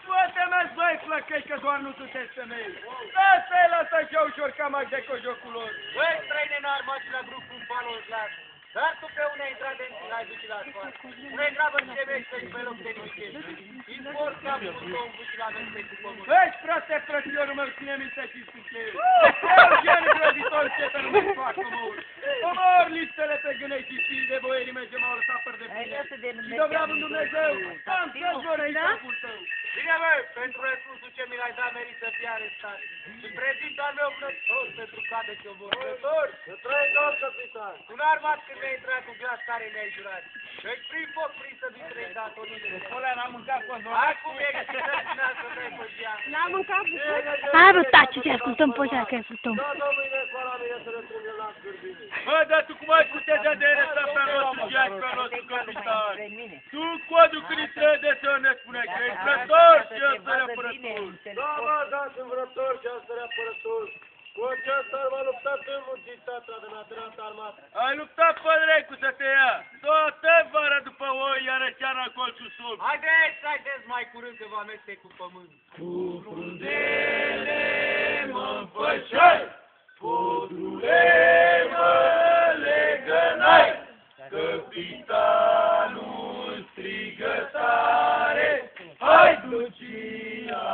Poate-mi băi, flăcăi, că doar nu sunteți femei. Lasă-i, lasă așa ușor cam așa de cojocul lor. Băi, străine în armă și la grupul în palul lat. Dar tu pe unei intrat de n-ai duci la scoară. Nu-i grabă ce vește și pe loc de nimic. Import ca burcă un buci la veste cu pământ. Băi, frate, frățiorul meu, ține minte și sunt eu. Eu, genul grăditor, ce pe nu mă fac, omor. Omor listele pe gânei și fii de boierii mei ce m-au lăsat fără de bine. Și dobravă în Dumnezeu, am să-ți vorei capul tău. Bine, bă, pentru răspunsul ce mi l-ai dat merit să fie arestat. Și prezint al meu plător pentru cade ce-o vor. Plător, să trăi doar, capitan. Un armat când mi-ai intrat cu glas tare mi-ai jurat. Deci prin foc, prin să vii trei datonile. Ăla n-am mâncat cu zonă. Acum e că se dă să dai pe geam. N-am mâncat bucăți. Hai, bă, taci, te ascultăm pe ăștia, că ascultăm. Da, domnule, fără mine să le trângă la scârbine. Bă, dar tu cum ai putea de ăsta pe nostru geac, pe nostru capitan? Tu, codul când îi trebuie de să ne spune că e vrător și eu să apărător. Da, mă, da, sunt vrător și asta e apărător. Cu aceasta m-a luptat în muncii tatra de la dreapta armată. Ai luptat pe dracu să te ia. Toată vara după oi, iară chiar acolo cu sol. Haideți mai curând că vă amestec cu pământ. Cu frunzele mă împășai, podrule mă legănai, capitanul strigă tare, hai Lucia,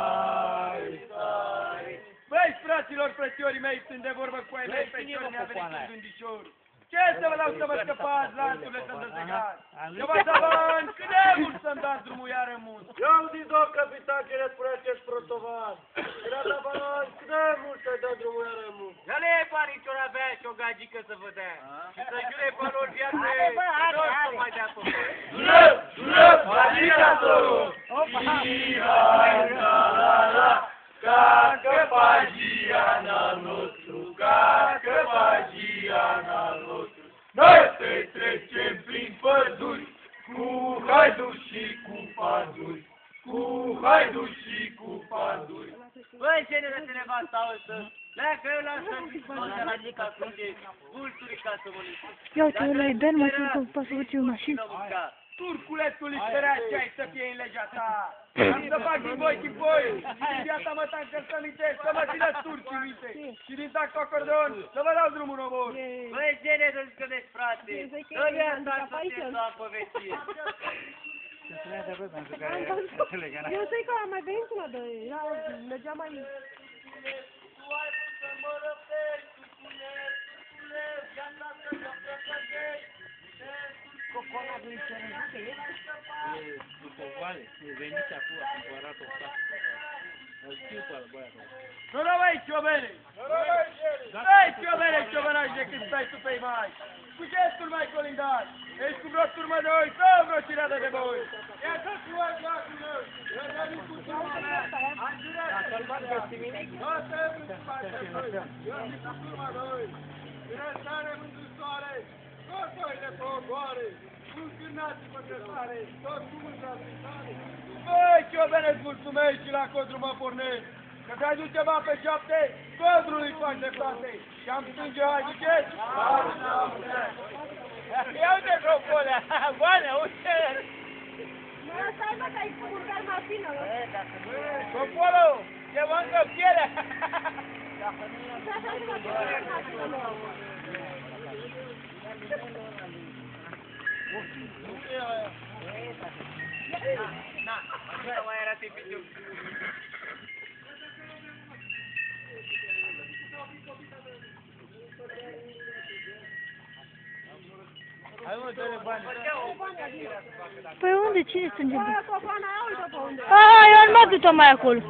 hai tare. Băi, fraților, frățiorii mei, sunt de vorbă cu ai mei, frățiori, mi-a venit un gândișor. Ce să vă dau să vă scăpați, lanțurile să vă zăgați? Eu vă savan, cât de mult să-mi dați drumul iară în munți? Ia-o din două, capitan, ce ne spune acest protovan. Era la balan, cât de mult să-i dă drumul iară în munți. Ia-le banii ce-o avea și o gagică să vă dea. Și să jure pe lor viață, nu o să mai dea pe voi. Jură, baginatorul! Și hai, la, la, la! Cacă pagiana nostru, cacă pagiana nostru. Noi te trecem prin păduri, cu haiduri și cu panduri, cu haiduri și cu panduri. Băi, genere de nevasta ăsta, leacă eu lasă să la nica crunge, vulturi ca să mă lică. Ia uite, ăla-i Ben, mă, să poți să văd eu mașină. Turculetul isperea ce ai să fie în legea ta. Am să fac din voi chipoi. Și din viața mă tancă să amintesc, să mă țină turcii minte. Și din tactul acordeon, să vă dau drumul omor. Băi, gene, nu-ți gândești, frate. Dă-mi asta să te dau povestie. Eu știu că am mai venit una de ei, mergea mai... După vale, veniți acum, a cumpărat o casă. Îl știu pe băiatul. Nu rămâi, ciobene! Stai, ciobene, ciobănași, de când stai tu pe-i mai! Cu ce ești tu mai colindat? Ești cu vreo turmă de oi sau vreo cireadă de boi? Ia să-ți luai glasul meu! Eu veni cu turma mea! Am jurat! Nu te vrei face noi! Eu vin cu turma de oi! Când stare mândrusoare, tot oi de pogoare! Încârnați-vă grăsare, tot cu mândra picare! Băi, ciobene-ți mulțumesc și la codru mă pornesc! Că te-ai dus ceva pe 7, codrul îi faci dreptate! Și am strânge, hai, duceți? Ia uite crocolea! Bane, uite! Nu, stai, mă, că ai curcat mai fină, nu? Cropolo, te mâncă pielea! Na, așa mai era tipic. Păi unde? Cine strânge bani? Uite Eu am mai du-te mai acolo.